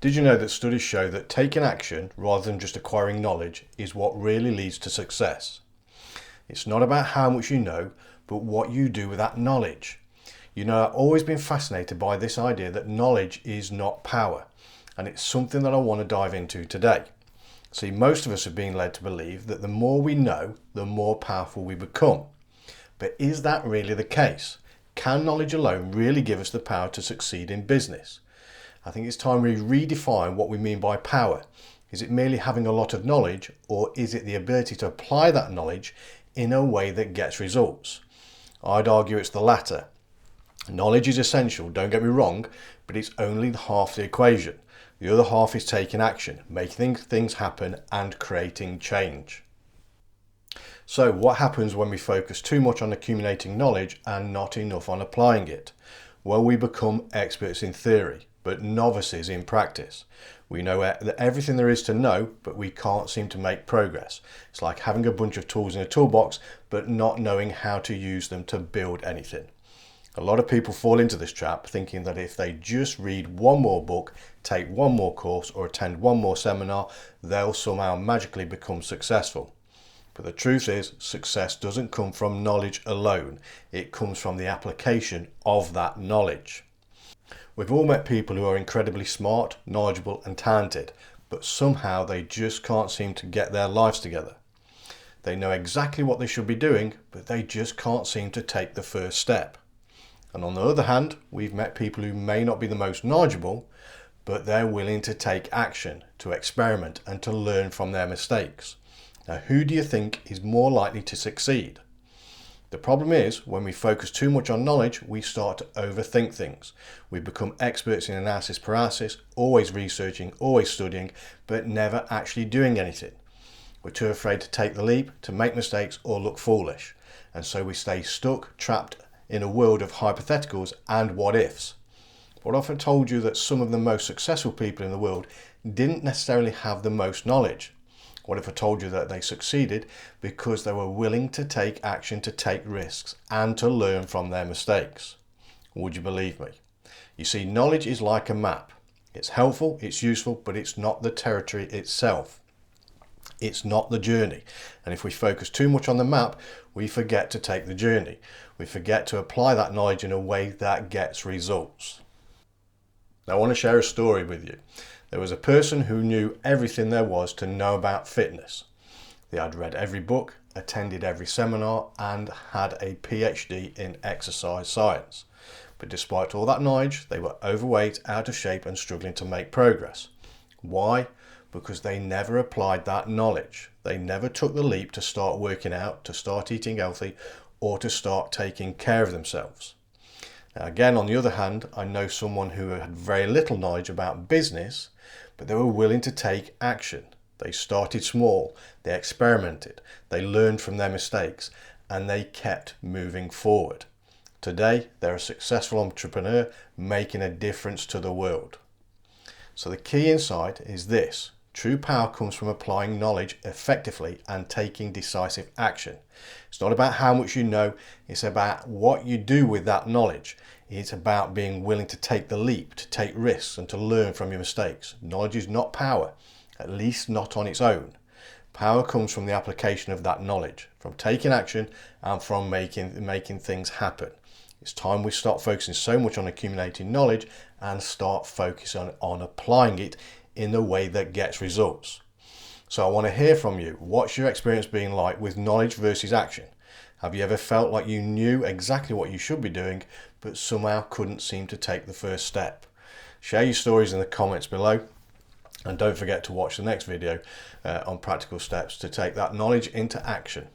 Did you know that studies show that taking action rather than just acquiring knowledge is what really leads to success? It's not about how much you know, but what you do with that knowledge. You know, I've always been fascinated by this idea that knowledge is not power, and it's something that I want to dive into today. See, most of us are being led to believe that the more we know, the more powerful we become. But is that really the case? Can knowledge alone really give us the power to succeed in business? I think it's time we redefine what we mean by power. Is it merely having a lot of knowledge, or is it the ability to apply that knowledge in a way that gets results? I'd argue it's the latter. Knowledge is essential, don't get me wrong, but it's only half the equation. The other half is taking action, making things happen and creating change. So what happens when we focus too much on accumulating knowledge and not enough on applying it? Well, we become experts in theory, but novices in practice. We know everything there is to know, but we can't seem to make progress. It's like having a bunch of tools in a toolbox, but not knowing how to use them to build anything. A lot of people fall into this trap thinking that if they just read one more book, take one more course, or attend one more seminar, they'll somehow magically become successful. But the truth is, success doesn't come from knowledge alone. It comes from the application of that knowledge. We've all met people who are incredibly smart, knowledgeable and talented, but somehow they just can't seem to get their lives together. They know exactly what they should be doing, but they just can't seem to take the first step. And on the other hand, we've met people who may not be the most knowledgeable, but they're willing to take action, to experiment and to learn from their mistakes. Now, who do you think is more likely to succeed? The problem is, when we focus too much on knowledge, we start to overthink things. We become experts in analysis paralysis, always researching, always studying, but never actually doing anything. We're too afraid to take the leap, to make mistakes or look foolish. And so we stay stuck, trapped in a world of hypotheticals and what ifs. What if I told you that some of the most successful people in the world didn't necessarily have the most knowledge? What if I told you that they succeeded because they were willing to take action, to take risks, and to learn from their mistakes? Would you believe me? You see, knowledge is like a map. It's helpful, it's useful, but it's not the territory itself. It's not the journey. And if we focus too much on the map, we forget to take the journey. We forget to apply that knowledge in a way that gets results. Now, I want to share a story with you. There was a person who knew everything there was to know about fitness. They had read every book, attended every seminar, and had a PhD in exercise science. But despite all that knowledge, they were overweight, out of shape, and struggling to make progress. Why? Because they never applied that knowledge. They never took the leap to start working out, to start eating healthy, or to start taking care of themselves. Now, again, on the other hand, I know someone who had very little knowledge about business, but they were willing to take action. They started small, they experimented, they learned from their mistakes, and they kept moving forward. Today, they're a successful entrepreneur making a difference to the world. So the key insight is this: true power comes from applying knowledge effectively and taking decisive action. It's not about how much you know, it's about what you do with that knowledge. It's about being willing to take the leap, to take risks and to learn from your mistakes. Knowledge is not power, at least not on its own. Power comes from the application of that knowledge, from taking action and from making things happen. It's time we stop focusing so much on accumulating knowledge and start focusing on applying it in the way that gets results. So I want to hear from you. What's your experience been like with knowledge versus action? Have you ever felt like you knew exactly what you should be doing, but somehow couldn't seem to take the first step? Share your stories in the comments below. And don't forget to watch the next video on practical steps to take that knowledge into action.